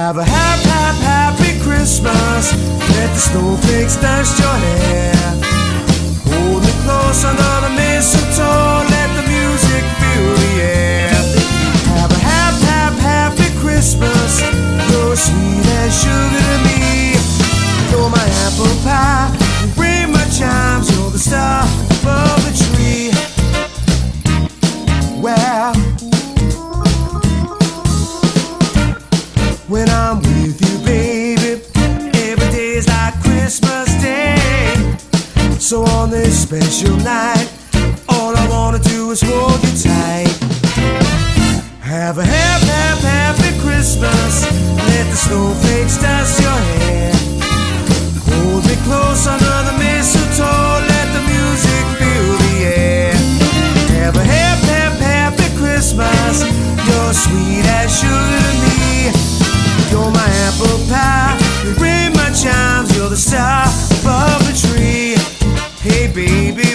Have a happy Christmas. Let the snowflakes dust your hair. Hold me close under the mistletoe. Let the music fill the air. Have a happy Christmas. You're as sweet as sugar to me. You're my apple pie. You ring my chimes. You're the star above the tree. Well, when I'm with you, baby, every day's like Christmas Day. So on this special night, all I wanna do is hold you tight. Have a happy Christmas. Let the snowflakes dust your hair. Hold me close under the mistletoe. Let the music fill the air. Have a happy Christmas. You're sweet as sugar to me. You're my apple pie. You ring my chimes. You're the star above the tree. Hey baby,